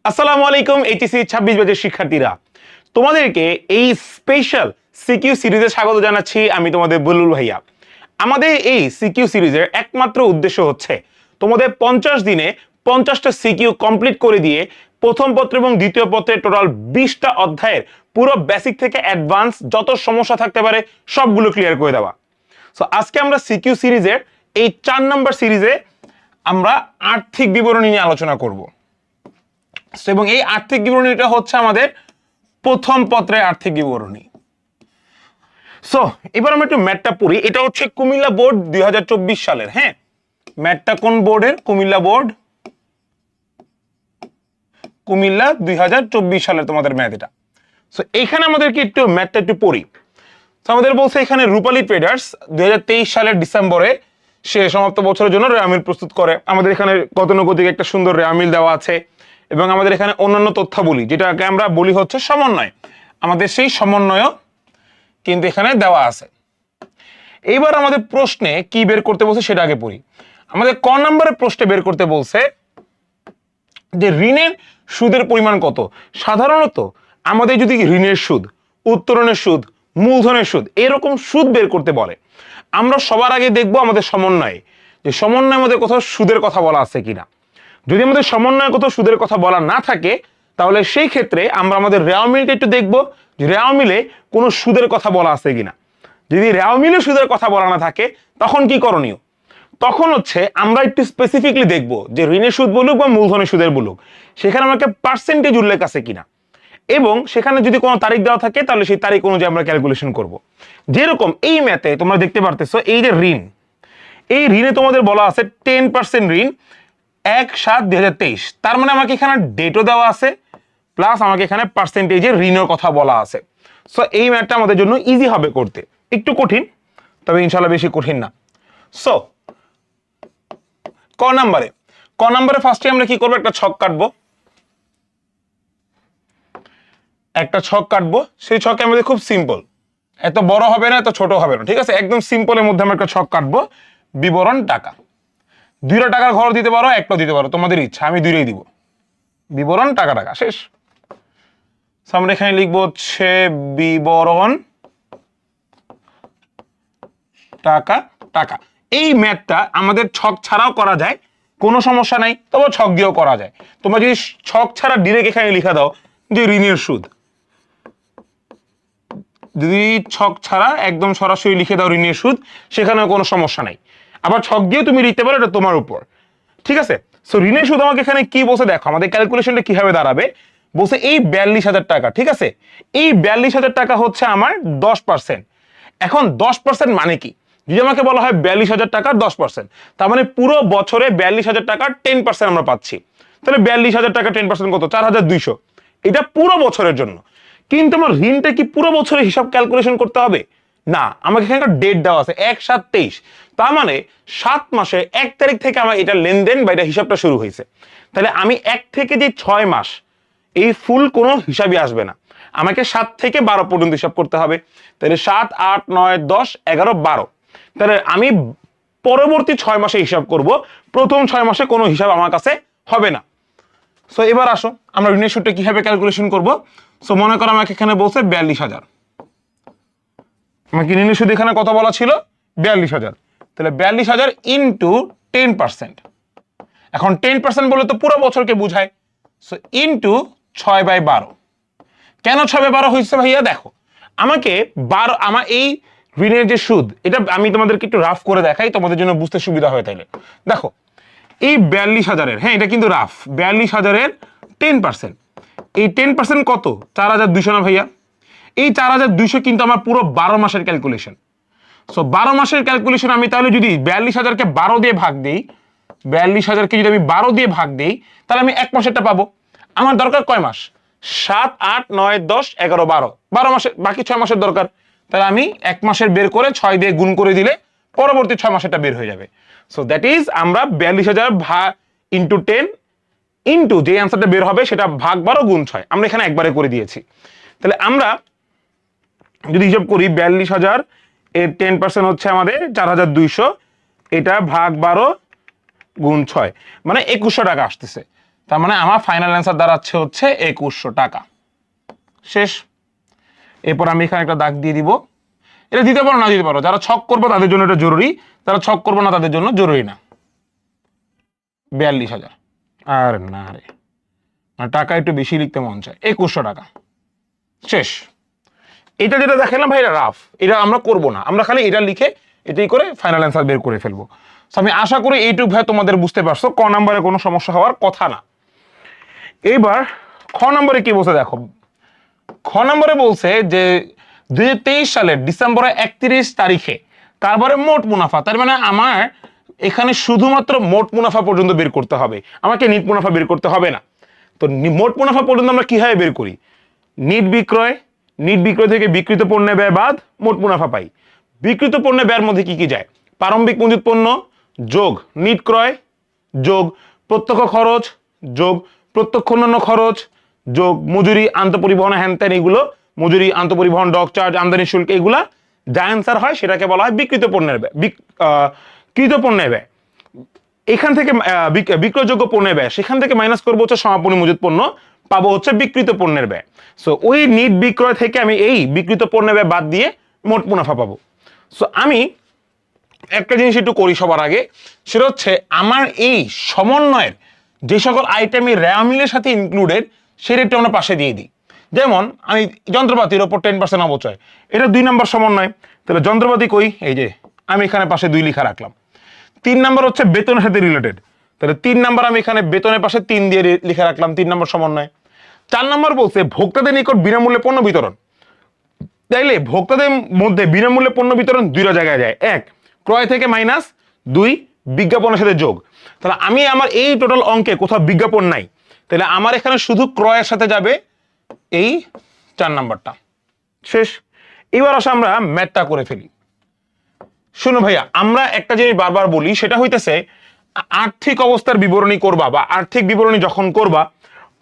আসসালামু আলাইকুম এইচএসসি 26 ব্যাচের শিক্ষার্থীরা, তোমাদেরকে এই স্পেশাল সিকিউ সিরিজে স্বাগত জানাচ্ছি। আমি তোমাদের বুলবুল ভাইয়া। আমাদের এই সিকিউ সিরিজের একমাত্র উদ্দেশ্য হচ্ছে তোমাদের 50 দিনে 50টা সিকিউ কমপ্লিট করে দিয়ে প্রথম পত্র এবং দ্বিতীয় পত্রের টোটাল 20টা অধ্যায়ের পুরো বেসিক থেকে অ্যাডভান্স যত সমস্যা থাকতে পারে সবগুলো ক্লিয়ার করে দেওয়া। সো আজকে আমরা সিকিউ সিরিজের এই 4 নম্বর সিরিজে আমরা আর্থিক বিবরণী নিয়ে আলোচনা করব। এবং এই আর্থিক বিবরণীটা হচ্ছে আমাদের প্রথম পত্রের আর্থিক বিবরণী। সো এবার আমরা একটু ম্যাথটা পড়ি। এটা হচ্ছে কুমিল্লা বোর্ড 2024 সালের। হ্যাঁ, ম্যাথটা কোন বোর্ডের? কুমিল্লা বোর্ড, কুমিল্লা 2024 সালের তোমাদের ম্যাথ এটা। সো এখানে আমাদেরকে একটু ম্যাথটা একটু পড়ি। তো আমাদের বলছে এখানে রূপালী ট্রেডার্স 2023 সালের ডিসেম্বরে সে সমাপ্ত বছরের জন্য রেওয়া মিল প্রস্তুত করে। আমাদের এখানে গতানুগতিক একটা সুন্দর রেওয়া মিল দেওয়া আছে এবং আমাদের এখানে অন্যান্য তথ্যাবলী যেটাকে আমরা বলি হচ্ছে সমন্বয়, আমাদের সেই সমন্বয় কিন্তু এখানে দেওয়া আছে। এইবার আমাদের প্রশ্নে কি বের করতে বলছে সেটা আগে পড়ি। আমাদের ক নম্বরের প্রশ্নে বের করতে বলছে যে ঋণের সুদের পরিমাণ কত। সাধারণত আমাদের যদি ঋণের সুদ, উত্তোলনের সুদ, মূলধনের সুদ এরকম সুদ বের করতে বলে, আমরা সবার আগে দেখবো আমাদের সমন্বয়ে যে সমন্বয়ের মধ্যে কোথাও সুদের কথা বলা আছে কিনা। যদি আমাদের সমন্বয়ে কোথাও সুদের কথা বলা না থাকে তাহলে সেই ক্ষেত্রে আমরা আমাদের রেওয়া মিলটা একটু দেখবো যে রেওয়া মিলে কোনো সুদের কথা বলা আছে কিনা। যদি রেওয়া মিলে সুদের কথা বলা না থাকে তখন কি করণীয়? তখন হচ্ছে আমরা একটু স্পেসিফিকলি দেখবো যে ঋণের সুদ বলুক বা মূলধনের সুদের বলুক সেখানে আমাকে পার্সেন্টেজ উল্লেখ আছে কিনা, এবং সেখানে যদি কোনো তারিখ দেওয়া থাকে তাহলে সেই তারিখ অনুযায়ী আমরা ক্যালকুলেশন করব। যেরকম এই ম্যাথে তোমরা দেখতে পারতেছো এই যে ঋণ, এই ঋণে তোমাদের বলা আছে 10% ঋণ 1/7/2023। তার মানে আমাকে এখানে ডেটও দেওয়া আছে প্লাস আমাকে এখানে পার্সেন্টেজের ঋণের কথা বলা আছে। সো এই ম্যাথটা আমাদের জন্য ইজি হবে করতে, একটু কঠিন তবে ইনশাল্লাহ বেশি কঠিন না। সো ক নম্বরে ফার্স্টে আমরা কি করবো, একটা ছক কাটবো। একটা ছক কাটবো, সেই ছকে আমাদের খুব সিম্পল, এত বড় হবে না এত ছোট হবে না, ঠিক আছে, একদম সিম্পলের মধ্যে আমরা একটা ছক কাটবো। বিবরণ টাকা, 2টা টাকার ঘর দিতে পারো, একটাও দিতে পারো, তোমাদের ইচ্ছা, আমি 2টাই দিব। বিবরণ টাকা টাকা শেষ। আমরা এখানে লিখবো হচ্ছে বিবরণ টাকা টাকা। এই ম্যাথটা আমাদের ছক ছাড়াও করা যায়, কোনো সমস্যা নাই, তবে ছক দিয়েও করা যায়। তোমরা যদি ছক ছাড়া ডিরেক্ট এখানে লিখে দাও যে ঋণের সুদ, যদি ছক ছাড়া একদম সরাসরি লিখে দাও ঋণের সুদ, সেখানেও কোনো সমস্যা নাই। আবার ছক দিয়েও তুমি লিখতে পারো, এটা তোমার উপর, ঠিক আছে। সো ঋণের সুদ আমাকে এখানে কি বলছে দেখো, আমাদের ক্যালকুলেশনটা কিভাবে দাঁড়াবে। বলছে এই 42,000 টাকা, ঠিক আছে, এই 42,000 টাকা হচ্ছে আমার 10%। এখন 10% মানে কি? যদি আমাকে বলা হয় 42,000 টাকার 10%, তার মানে পুরো বছরে 42,000 টাকার 10% আমরা পাচ্ছি। তাহলে 42,000 টাকা 10% কত? 4,200। এটা পুরো বছরের জন্য। কিন্তু আমার ঋণটা কি পুরো বছরের হিসাব ক্যালকুলেশন করতে হবে না, আমাকে এখানে একটা ডেট দেওয়া আছে 1/7/23। তার মানে 7 মাসের 1 তারিখ থেকে আমার এটা লেনদেন বা এটা হিসাবটা শুরু হয়েছে। তাহলে আমি 1 থেকে যে 6 মাস এই ফুল কোনো হিসাবই আসবে না, আমাকে 7 থেকে 12 পর্যন্ত হিসাব করতে হবে। তাহলে 7, 8, 9, 10, 11, 12। তাহলে আমি পরবর্তী 6 মাসে হিসাব করব, প্রথম 6 মাসে কোনো হিসাব আমার কাছে হবে না। সো এবার আসো আমরা ঋণের সুদটা কিভাবে ক্যালকুলেশন করব। সো মনে করো আমাকে এখানে বলছে 42,000, আমাকে ঋণের সুদ এখানে কত বলা ছিল? 42,000। তাহলে 42,000 ইন্টু 10%। এখন 10% বলে তো পুরো বছরকে বুঝায়। So into 6/12। কেন 6/12 হয়েছে ভাইয়া? দেখো আমাকে 12, আমার এই ঋণের যে সুদ, এটা আমি তোমাদেরকে একটু রাফ করে দেখাই তোমাদের জন্য বুঝতে সুবিধা হয়। তাইলে দেখো এই 42,000-এর, হ্যাঁ এটা কিন্তু রাফ, 42,000-এর 10%, এই 10% কত? 4,200 না ভাইয়া? এই 4,200 কিন্তু আমার পুরো 12 মাসের ক্যালকুলেশন। সো 12 মাসের ক্যালকুলেশন আমি তাহলে যদি 42,000-কে 12 দিয়ে ভাগ দিই, 42,000-কে যদি আমি 12 দিয়ে ভাগ দিই তাহলে আমি 1 মাসেরটা পাবো। আমার দরকার কয় মাস? 7, 8, 9, 10, 11, 12, 12 মাসের, বাকি 6 মাসের দরকার। তাহলে আমি 1 মাসের বের করে 6 দিয়ে গুণ করে দিলে পরবর্তী 6 মাসেরটা বের হয়ে যাবে। সো দ্যাট ইজ আমরা 42,000 ভাগ ইন্টু 10 ইন্টু যে অ্যান্সারটা বের হবে সেটা ভাগ 12 গুণ 6, আমরা এখানে একবারে করে দিয়েছি। তাহলে আমরা যদি হিসাব করি 42,000 এর 10% হচ্ছে আমাদের 4,200, এটা ভাগ 12 গুণ 6 মানে 2,100 টাকা আসতেছে। তার মানে আমার ফাইনাল অ্যান্সার দাঁড়াচ্ছে হচ্ছে 2100 টাকা। শেষ। এরপর আমি এখানে একটা দাগ দিয়ে দিব। এটা দিতে পারো না দিতে পারো, যারা ছক করবো তাদের জন্য এটা জরুরি, যারা ছক করবো না তাদের জন্য জরুরি না। 42,000। আর না রে, টাকা একটু বেশি লিখতে মন চায়, 2100 টাকা। শেষ। এটা যেটা দেখালাম ভাই, এটা রাফ, এটা আমরা করবো না, আমরা খালি এটা লিখে এটাই করে ফাইনাল অ্যান্সার বের করে ফেলবো। আমি আশা করি এইটুকু ভাই তোমাদের বুঝতে পারছো, ক নাম্বারে কোনো সমস্যা হওয়ার কথা না। এইবার খ নম্বরে কি বলছে দেখো, খ নম্বরে বলছে যে 2023 সালের ডিসেম্বরের 31 তারিখে কারবারের মোট মুনাফা, তার মানে আমার এখানে শুধুমাত্র মোট মুনাফা পর্যন্ত বের করতে হবে, আমাকে নিট মুনাফা বের করতে হবে না। তো মোট মুনাফা পর্যন্ত আমরা কিভাবে বের করি? নিট বিক্রয়, নিট বিক্রয় থেকে বিক্রিত পণ্যের ব্যয় বাদ মোট মুনাফা পাই। বিক্রিত পণ্যের ব্যয়ের মধ্যে কি কি যায়? প্রারম্ভিক মজুত পণ্য যোগ নিট ক্রয় যোগ প্রত্যক্ষ খরচ যোগ প্রত্যক্ষ অন্যান্য খরচ যোগ মজুরি, আন্তঃপরিবহন, হ্যানত্যান, এগুলো মজুরি, আন্তঃপরিবহন, ডক চার্জ, আমদানি শুল্ক, এগুলা যা অ্যান্সার হয় সেটাকে বলা হয় বিক্রিত পণ্যের ব্যয়, কৃত পণ্যের ব্যয়। এখান থেকে বিক্রয়যোগ্য পণ্যের ব্যয়, সেখান থেকে মাইনাস করবো হচ্ছে সমাপনী মজুত পণ্য, পাবো হচ্ছে বিক্রিত পণ্যের ব্যয়। সো ওই নিট বিক্রয় থেকে আমি এই বিক্রিত পণ্যের ব্যয় বাদ দিয়ে মোট মুনাফা পাবো। সো আমি একটা জিনিস একটু করি সবার আগে, সেটা হচ্ছে আমার এই সমন্বয়ের যে সকল আইটেমই র্যামিলের সাথে ইনক্লুডেড সেই রেটটা আমরা পাশে দিয়ে দিই। যেমন আমি যন্ত্রপাতির ওপর 10% অবচয়, এটা 2 নম্বর সমন্বয়, তাহলে যন্ত্রপাতি কই, এই যে আমি এখানে পাশে 2 লিখা রাখলাম। 3 নম্বর হচ্ছে বেতনের সাথে রিলেটেড, তাহলে 3 নম্বর আমি এখানে বেতনের পাশে 3 দিয়ে লিখে রাখলাম, 3 নম্বর সমন্বয়। 4 নম্বর বলছে ভোক্তাদের নিকট বিনামূল্যে পণ্য বিতরণ, তাইলে ভোক্তাদের মধ্যে বিনামূল্যে পণ্য বিতরণ 2টা জায়গায় যায়, 1 ক্রয় থেকে মাইনাস, 2 বিজ্ঞাপনের সাথে যোগ। তাহলে আমি আমার এই টোটাল অঙ্কে কোথাও বিজ্ঞাপন নাই, তাহলে আমার এখানে শুধু ক্রয়ের সাথে যাবে এই 4 নাম্বারটা। শেষ। এবার আসে আমরা ম্যাথটা করে ফেলি। শুনো ভাইয়া, আমরা একটা জিনিস বারবার বলি, সেটা হইতেছে আর্থিক অবস্থার বিবরণী করবা বা আর্থিক বিবরণী যখন করবা,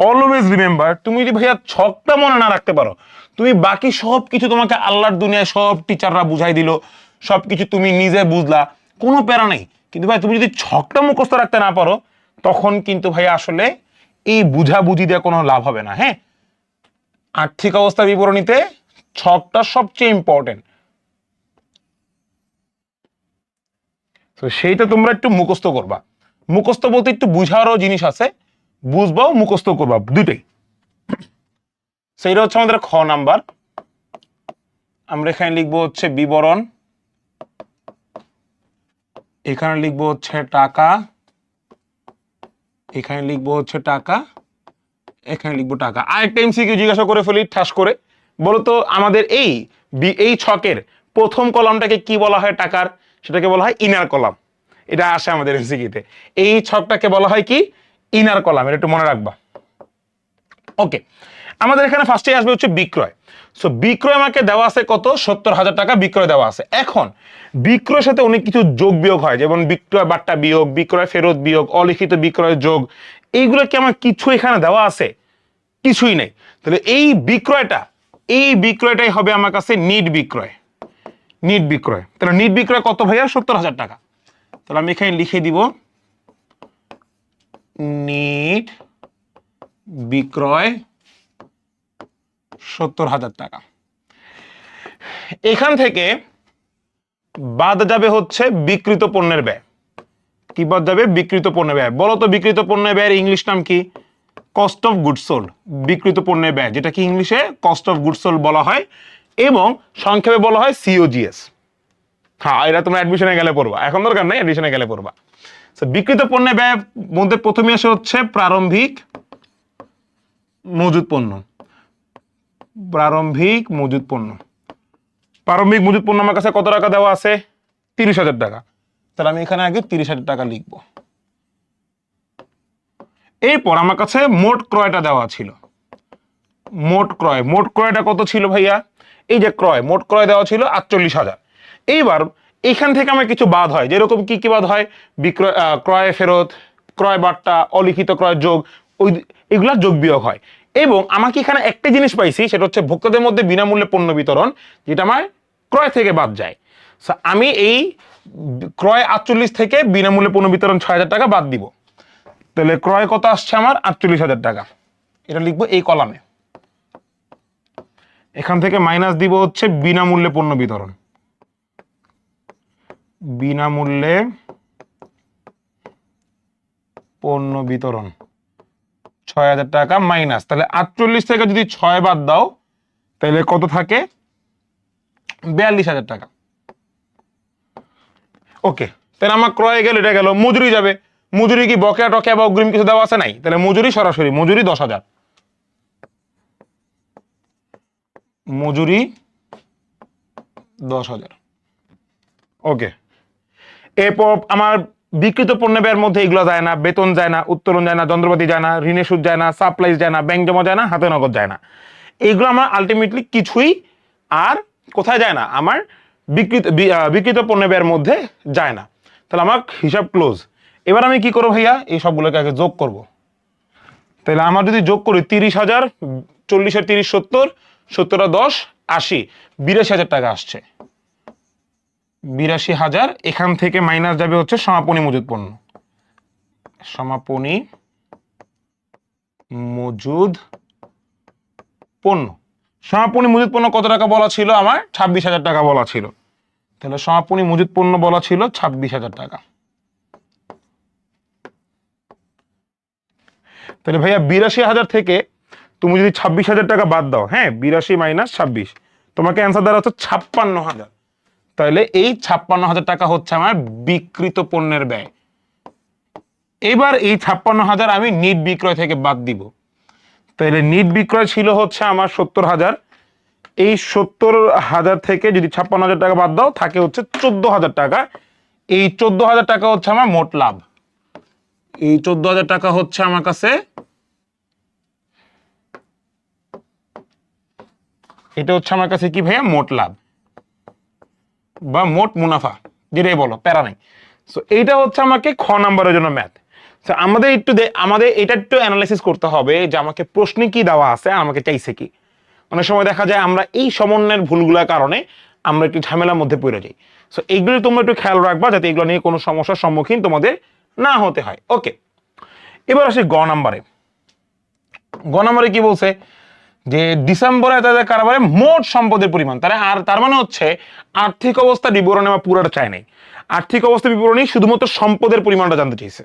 অলওয়েজ রিমেম্বার, তুমি যদি ভাইয়া ছকটা মনে না রাখতে পারো, তুমি বাকি সব কিছু তোমাকে আল্লাহর দুনিয়ায় সব টিচাররা বুঝাই দিল, সব কিছু তুমি নিজে বুঝলা, কোনো প্যারা নেই, কিন্তু ভাই তুমি যদি ছকটা মুখস্থ রাখতে না পারো, তখন কিন্তু ভাইয়া আসলে এই বুঝাবুঝি দিয়ে কোনো লাভ হবে না। হ্যাঁ, আর্থিক অবস্থা বিবরণীতে ছকটা সবচেয়ে ইম্পর্টেন্ট, তো সেইটা তোমরা একটু মুখস্থ করবা। মুখস্থ বলতে একটু বুঝারও জিনিস আছে, বুঝবাও মুখস্থ করবা, দুইটাই। সেইটা হচ্ছে আমাদের খ নাম্বার। আমরা এখানে লিখবো হচ্ছে বিবরণ, এখানে লিখবো হচ্ছে টাকা, এখানে লিখবো হচ্ছে টাকা, এখানে লিখবো টাকা। আরেকটা এমসিকিউ জিজ্ঞাসা করে ফেলি ঠাস করে, বলতো আমাদের এই ছকের প্রথম কলামটাকে কি বলা হয় টাকার? সেটাকে বলা হয় ইনার কলাম। এটা আসে আমাদের এমসিকিউতে। এই ছকটাকে বলা হয় কি? ইনার কলাম, এটা একটু মনে রাখবা। ওকে, আমাদের এখানে ফার্স্টে আসবে হচ্ছে বিক্রয়। সো বিক্রয় আমাকে দেওয়া আছে কত? 70,000 টাকা বিক্রয় দেওয়া আছে। এখন বিক্রয়ের সাথে অনেক কিছু যোগ বিয়োগ হয়, যেমন বিক্রয় বাট্টা বিয়োগ, বিক্রয় ফেরত বিয়োগ, অলিখিত বিক্রয় যোগ, এইগুলো কি আমার কিছু এখানে দেওয়া আছে? কিছুই নেই। তাহলে এই বিক্রয়টাই হবে আমার কাছে নিট বিক্রয়। নিট বিক্রয়, তাহলে নিট বিক্রয় কত ভাইয়া? 70,000 টাকা। তাহলে আমি এখানে লিখে দিব নিট বিক্রয় 70,000 টাকা। এখান থেকে বাদ যাবে হচ্ছে বিক্রিত পণ্যের ব্যয়। কি বাদ যাবে? বিক্রিত পণ্যের ব্যয়। বলো তো বিক্রিত পণ্যের ব্যয়ের ইংলিশ নাম কি? Cost of goods sold. বিক্রিত পণ্যের ব্যয়, যেটা কি ইংলিশে কস্ট অফ গুডস সোল্ড বলা হয়, এবং সংক্ষেপে বলা হয় সিওজিএস। হ্যাঁ, এটা তোমরা অ্যাডমিশনে গেলে পড়বা, এখন দরকার নেই, অ্যাডমিশনে গেলে পড়বা। বিক্রিত পণ্যের ব্যয় মধ্যে প্রথমে আসে হচ্ছে প্রারম্ভিক মজুত পণ্য। প্রারম্ভিক মজুত পণ্য, প্রারম্ভিক মজুত পণ্য আমার কাছে কত টাকা দেওয়া আছে? 30,000 টাকা। তাহলে আমি এখানে আগে 30,000 টাকা লিখবো। এরপর আমার কাছে মোট ক্রয়টা দেওয়া ছিল। মোট ক্রয়টা কত ছিল ভাইয়া? এই যে ক্রয়, মোট ক্রয় দেওয়া ছিল 48,000। এইবার এইখান থেকে আমার কিছু বাদ হয়, যেরকম কি কি বাদ হয়? বিক্রয়, ক্রয় ফেরত, ক্রয় বাট্টা, অলিখিত ক্রয় যোগ, এগুলা যোগ বিয়োগ হয়। এবং আমাকে এখানে একটা জিনিস পাইছি, সেটা হচ্ছে ভোক্তাদের মধ্যে বিনামূল্যে পণ্য বিতরণ, যেটা আমার ক্রয় থেকে বাদ যায়। আমি এই ক্রয় 48 থেকে বিনামূল্যে পণ্য বিতরণ 6,000 টাকা বাদ দিব। তাহলে ক্রয় কত আসছে আমার 48,000 টাকা, এটা লিখবো এই কলামে। এখান থেকে মাইনাস দিব হচ্ছে বিনামূল্যে পণ্য বিতরণ, বিনামূল্যে পণ্য বিতরণ 6,000 টাকা মাইনাস, তাহলে 48 থেকে যদি 6 বাদ দাও তাহলে কত থাকে, 42,000 টাকা। ওকে, তাহলে আমার ক্রয় গেল, এটা গেল। মজুরি যাবে, মজুরি কি বকেয়া টকেয়া বা অগ্রিম কিছু দেওয়া আছে? নাই। তাহলে মজুরি সরাসরি, মজুরি 10,000, মজুরি 10,000। ওকে, এরপর আমার বিক্রিত পণ্য ব্যয়ের মধ্যে এগুলো যায় না, বেতন যায় না, উত্তোলন যায় না, যন্ত্রপাতি যায় না, ঋণের সুদ যায় না, সাপ্লাইজ যায় না, ব্যাংক জমা যায় না, হাতে নগদ যায় না। এইগুলো আমার আলটিমেটলি কিছুই আর কোথায় যায় না, আমার বিক্রিত পণ্য ব্যয়ের মধ্যে যায় না। তাহলে আমার হিসাব ক্লোজ। এবার আমি কি করবো ভাইয়া, এই সবগুলোকে আগে যোগ করব। তাহলে আমার যদি যোগ করি 30,000, 40 আর 30 70, 70 আর 10 80, 82,000 টাকা আসছে। 82,000, এখান থেকে মাইনাস যাবে হচ্ছে সমাপনী মজুদ পণ্য, সমাপনী মজুদ পণ্য। সমাপনী মজুদ পণ্য কত টাকা বলা ছিল আমার? 26,000 টাকা বলা ছিল। তাহলে সমাপনী মজুদ পণ্য বলা ছিল 26,000 টাকা। তাহলে ভাইয়া 82,000 থেকে তুমি যদি 26,000 টাকা বাদ দাও, হ্যাঁ, 82 মাইনাস 26, তোমাকে অ্যান্সার দ্বারা হচ্ছে 56,000। তাহলে এই 56,000 টাকা হচ্ছে আমার বিক্রিত পণ্যের ব্যয়। এবার এই 56,000 আমি নিট বিক্রয় থেকে বাদ দিব। তাহলে নিট বিক্রয় ছিল হচ্ছে আমার 70,000, এই 70,000 থেকে যদি 56,000 টাকা বাদ দাও থাকে হচ্ছে 14,000 টাকা। এই 14,000 টাকা হচ্ছে আমার মোট লাভ। এই 14,000 টাকা হচ্ছে আমার কাছে, এটা হচ্ছে আমার কাছে কি ভাইয়া, মোট লাভ বা মোট মুনাফা, যেটাই বলো, প্যারা নাই। সো এইটা হচ্ছে আমাকে খ নাম্বারের জন্য ম্যাথ। আমাদের এটা একটু অ্যানালাইসিস করতে হবে যে আমাকে প্রশ্নে কি দেওয়া আছে আর আমাকে চাইছে কি। অনেক সময় দেখা যায় আমরা এই সমন্বয়ের ভুলগুলোর কারণে আমরা একটু ঝামেলার মধ্যে পড়ে যাই। সো এইগুলো তোমরা একটু খেয়াল রাখবা যাতে এগুলো নিয়ে কোনো সমস্যার সম্মুখীন তোমাদের না হতে হয়। ওকে, এবার আসি গ নাম্বারে। গ নাম্বারে কি বলছে যে ডিসেম্বরে তাদের কারবারে মোট সম্পদের পরিমাণ, তার মানে হচ্ছে আর্থিক অবস্থা বিবরণী বা পুরোটা চাই নাই, আর্থিক অবস্থা বিবরণী শুধুমাত্র সম্পদের পরিমাণটা জানতে চাইছে।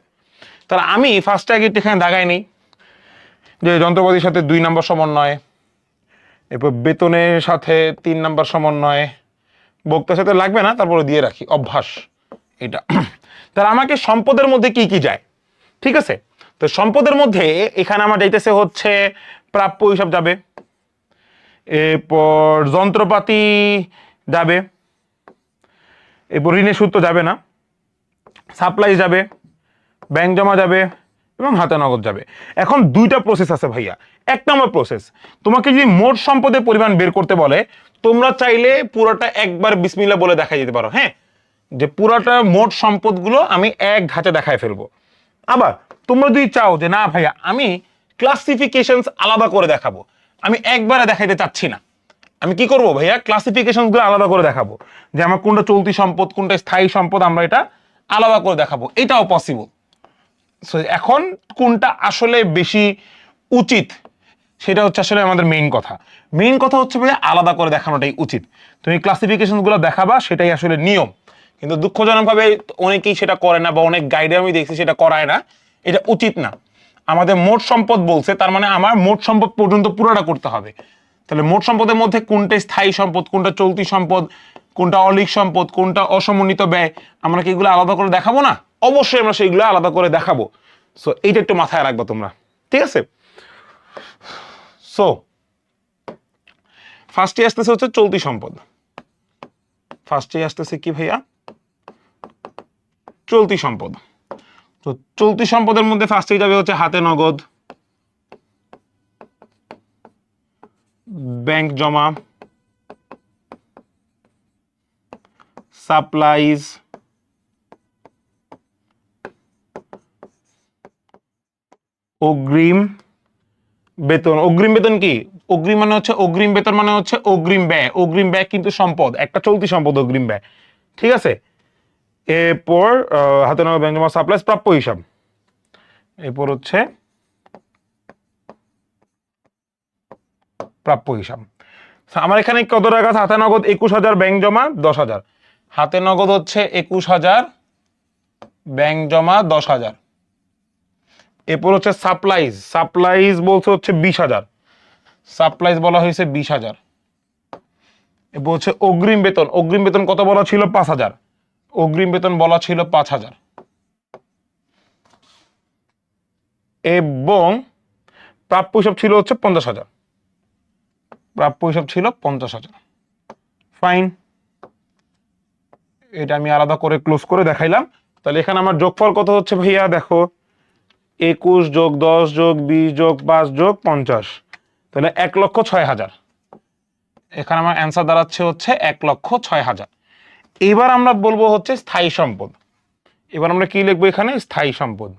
তাহলে আমি ফার্স্টে আগে এখানে দাগাই নেই যে যন্ত্রপাতির সাথে 2 নম্বর সমন্বয়, এরপর বেতনের সাথে 3 নম্বর সমন্বয়, বক্তার সাথে লাগবে না, তারপরে দিয়ে রাখি অভ্যাস এটা। তাহলে আমাকে সম্পদের মধ্যে কি কি যায়, ঠিক আছে। তো সম্পদের মধ্যে এখানে আমার যাইতেছে হচ্ছে প্রাপ্য হিসাব যাবে, এরপর যন্ত্রপাতি যাবে, এরপর ঋণের সুদ তো যাবে না, সাপ্লাই যাবে, ব্যাংক জমা যাবে এবং হাতে নগদ যাবে। এখন দুইটা প্রসেস আছে ভাইয়া। 1 নম্বর প্রসেস, তোমাকে যদি মোট সম্পদের পরিমাণ বের করতে বলে, তোমরা চাইলে পুরোটা একবার বিসমিল্লাহ বলে দেখাই দিতে পারো, হ্যাঁ, যে পুরোটা মোট সম্পদগুলো আমি এক ধাঁচে দেখায় ফেলবো। আবার তোমরা যদি চাও যে না ভাইয়া আমি ক্লাসিফিকেশনস আলাদা করে দেখাবো, আমি একবারে দেখাইতে চাচ্ছি না, আমি কি করব ভাইয়া, ক্লাসিফিকেশনগুলো আলাদা করে দেখাবো, যে আমার কোনটা চলতি সম্পদ কোনটা স্থায়ী সম্পদ, আমরা এটা আলাদা করে দেখাবো, এটাও পসিবল। সো এখন কোনটা আসলে বেশি উচিত সেটা হচ্ছে আসলে আমাদের মেইন কথা হচ্ছে ভাইয়া আলাদা করে দেখানোটাই উচিত। তুমি ক্লাসিফিকেশনগুলো দেখাবা সেটাই আসলে নিয়ম, কিন্তু দুঃখজনকভাবে অনেকেই সেটা করে না বা অনেক গাইডে আমি দেখছি সেটা করায় না, এটা উচিত না। আমাদের মোট সম্পদ বলছে, তার মানে আমার মোট সম্পদ পর্যন্ত পুরোটা করতে হবে। তাহলে মোট সম্পদের মধ্যে কোনটা স্থায়ী সম্পদ, কোনটা চলতি সম্পদ, কোনটা অলিক সম্পদ, কোনটা অসমন্বিত ব্যয়, আমরা কি এগুলো আলাদা করে দেখাবো না? অবশ্যই আমরা সেইগুলো আলাদা করে দেখাবো। সো এইটা একটু মাথায় রাখবো তোমরা, ঠিক আছে। সো ফার্স্টে আসতেছে হচ্ছে চলতি সম্পদ, ফার্স্টে আসতেছে কি ভাইয়া, চলতি সম্পদ। তো চলতি সম্পদের মধ্যে ফার্স্টে যাবে হচ্ছে হাতে নগদ, ব্যাংক জমা, সাপ্লাইজ, অগ্রিম বেতন। অগ্রিম বেতন কি? অগ্রিম মানে হচ্ছে অগ্রিম বেতন মানে হচ্ছে অগ্রিম ব্যয়। অগ্রিম ব্যয় কিন্তু সম্পদ, একটা চলতি সম্পদ অগ্রিম ব্যয়, ঠিক আছে। এরপর হাতে নগদ, ব্যাংক জমা, সাপ্লাইজ, প্রাপ্য হিসাব। এরপর হচ্ছে প্রাপ্য হিসাব। আমার এখানে কত টাকা আছে? হাতে নগদ 21,000, ব্যাংক জমা 10,000। হাতে নগদ হচ্ছে 21,000, ব্যাংক জমা 10,000। এরপর হচ্ছে সাপ্লাইজ। সাপ্লাইজ বলছে হচ্ছে 20,000, সাপ্লাইজ বলা হয়েছে 20,000। এরপর হচ্ছে অগ্রিম বেতন। অগ্রিম বেতন কত বলা ছিল? 5,000। অগ্রিম বেতন বলা ছিল 5,000। এবং প্রাপ্য হিসাব ছিল হচ্ছে 50,000। প্রাপ্য হিসাব ছিল 50,000। ফাইন, এটা আমি আলাদা করে ক্লোজ করে দেখাইলাম। তাহলে এখানে আমার যোগফল কত হচ্ছে ভাইয়া? দেখো, 21 যোগ 10 যোগ 20 যোগ 5 যোগ 50, তাহলে 1,06,000। এখানে আমার অ্যান্সার দাঁড়াচ্ছে হচ্ছে 1,06,000। এবার আমরা বলবো হচ্ছে স্থায়ী সম্পদ। এবার আমরা কি লিখবো এখানে? স্থায়ী সম্পদ।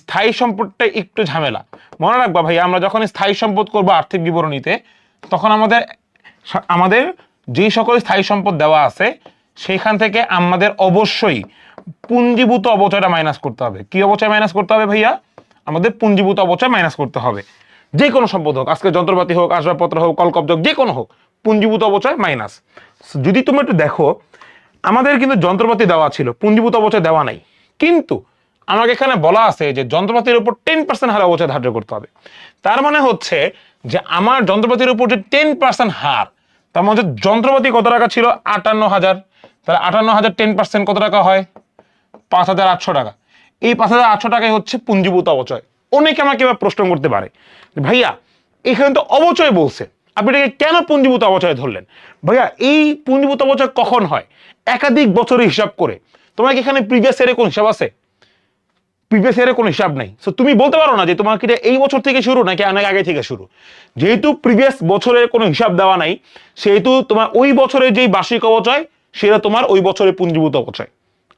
স্থায়ী সম্পদটা একটু ঝামেলা। মনে রাখবা ভাই, আমরা যখন স্থায়ী সম্পদ করবো আর্থিক বিবরণীতে, তখন আমাদের যেই সকল স্থায়ী সম্পদ দেওয়া আছে সেইখান থেকে আমাদের অবশ্যই পুঞ্জীভূত অবচয়টা মাইনাস করতে হবে। কি অবচয় মাইনাস করতে হবে ভাইয়া? আমাদের পুঞ্জীভূত অবচয় মাইনাস করতে হবে। যে কোনো সম্পদ হোক, আজকে যন্ত্রপাতি হোক, আসবাবপত্র হোক, কলকব্জ, যে কোনো হোক, পুঞ্জীভূত অবচয় মাইনাস। যদি তুমি একটু দেখো, আমাদের কিন্তু যন্ত্রপাতি দেওয়া ছিল, পুঞ্জীভূত অবচয় দেওয়া নাই, কিন্তু আমাকে এখানে বলা আছে যে যন্ত্রপাতির উপর 10% হারে অবচয় ধার্য করতে হবে। তার মানে হচ্ছে যে আমার যন্ত্রপাতির উপর যে 10% হার, তার মধ্যে যন্ত্রপাতি কত টাকা ছিল? 58,000। তাহলে 58,000 10% কত টাকা হয়? 5,800 টাকা। এই 5,800 টাকাই হচ্ছে পুঞ্জীভূত অবচয়। অনেকে আমাকে এবার প্রশ্ন করতে পারে, ভাইয়া এখানে তো অবচয় বলছে, আপনি এটাকে কেন পুঞ্জীভূত অবচয় ধরলেন? ভাইয়া এই পুঞ্জীভূত অবচয় কখন হয়? একাধিক বছরের হিসাব করে। তোমার কি এখানে প্রিভিয়াস ইয়ারে কোন হিসাব আছে? প্রিভিয়াস ইয়ারে কোনো হিসাব নাই। সো তুমি বলতে পারো না যে তোমার কি এই বছর থেকে শুরু নাকি অনেক আগে থেকে শুরু। যেহেতু প্রিভিয়াস বছরের কোনো হিসাব দেওয়া নাই, সেহেতু তোমার ওই বছরের যেই বার্ষিক অবচয় সেটা তোমার ওই বছরের পুঞ্জীভূত অবচয়।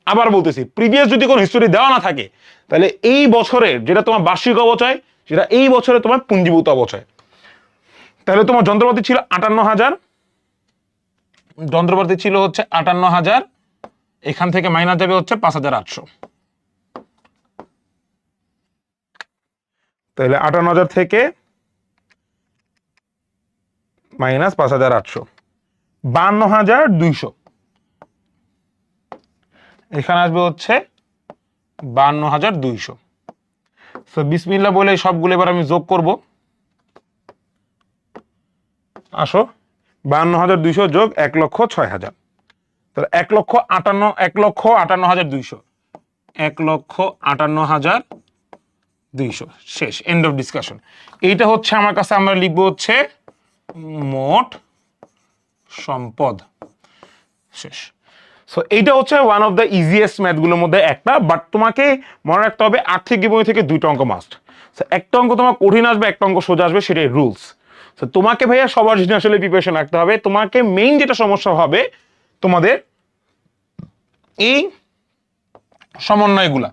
আবার বলতেছি, প্রিভিয়াস যদি কোনো হিস্টোরি দেওয়া না থাকে, তাহলে এই বছরের যেটা তোমার বার্ষিক অবচয়, সেটা এই বছরে তোমার পুঞ্জীভূত অবচয়। তাহলে তোমার যন্ত্রপাতি ছিল 58,000, যন্ত্রপাতি ছিল হচ্ছে 58,000, এখান থেকে মাইনাস যাবে হচ্ছে 5,800। তাহলে 58,000 থেকে মাইনাস 5,800, 52,200। এখানে আসবে হচ্ছে 52,200। সো বিসমিল্লাহ বলে সবগুলো এবার আমি যোগ করব। আসো, 52,200 যোগ 1,06,000, তাহলে 1,58,200, 1,58,200। শেষ, এন্ড অফ ডিসকাশন। এইটা হচ্ছে আমার কাছে, আমরা লিখবো হচ্ছে মোট সম্পদ। শেষ। সো এইটা হচ্ছে ওয়ান অফ দ্য ইজিয়েস্ট ম্যাথগুলোর মধ্যে একটা, বাট তোমাকে মনে রাখতে হবে আর্থিক বিবরণী থেকে দুইটা অঙ্ক মাস্ট। সো একটা অঙ্ক তোমার কঠিন আসবে, একটা অঙ্ক সোজা আসবে, সেটাই রুলস। তো তোমাকে ভাইয়া সবার জন্য আসলে প্রিপারেশন রাখতে হবে। তোমাকে মেইন যেটা সমস্যা হবে তোমাদের এই সমন্বয়গুলা,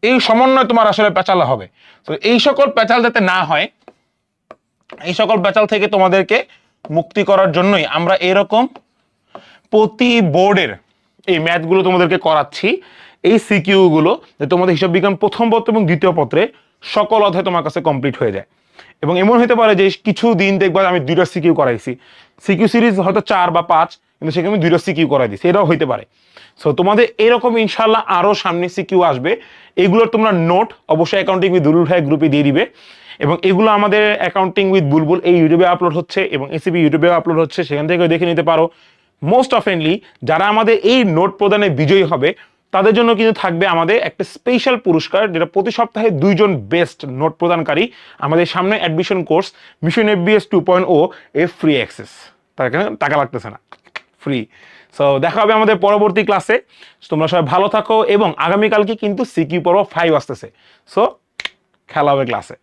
এই সমন্বয় তোমার আসলে পেঁচালা হবে। তো এই সকল পেঁচাল যাতে না হয়, এই সকল পেঁচাল থেকে তোমাদেরকে মুক্তি করার জন্যই আমরা এরকম প্রতি বোর্ডের এই ম্যাথগুলো তোমাদেরকে করাচ্ছি, এই সিকিউ গুলো, যে তোমাদের হিসাব বিজ্ঞান প্রথম পত্র এবং দ্বিতীয় পত্রে সকল অধ্যায় তোমার কাছে কমপ্লিট হয়ে যায়। এবং এমন হতে পারে যে কিছু দিন দেখবা আমি 2টা সিকিউ করাইছি, সিকিউ সিরিজ হয়তো 4 বা 5, কিন্তু সেখানে আমি 2টা সিকিউ করাই দিচ্ছি, এটাও হইতে পারে। সো তোমাদের এরকম ইনশাল্লাহ আরো সামনে সিকিউ আসবে। এগুলোর তোমরা নোট অবশ্যই অ্যাকাউন্টিং উইথ দুলুল ভাই গ্রুপে দিয়ে দিবে। এবং এগুলো আমাদের অ্যাকাউন্টিং উইথ বুলবুল এই ইউটিউবে আপলোড হচ্ছে এবং এসিবি ইউটিউবে আপলোড হচ্ছে, সেখান থেকে দেখে নিতে পারো। মোস্ট অফেনলি যারা আমাদের এই নোট প্রদানে বিজয়ী হবে তাদের জন্য কিন্তু থাকবে আমাদের একটা স্পেশাল পুরস্কার, যেটা প্রতি সপ্তাহে 2 জন বেস্ট নোট প্রদানকারী আমাদের সামনে অ্যাডমিশন কোর্স মিশন FBS 2.0 এর ফ্রি অ্যাক্সেস। তার এখানে টাকা লাগতেছে না, ফ্রি। সো দেখা হবে আমাদের পরবর্তী ক্লাসে। তোমরা সবাই ভালো থাকো এবং আগামীকালকে কিন্তু সিকিউ পর্ব 5 আসতেছে। সো খেলা হবে ক্লাসে।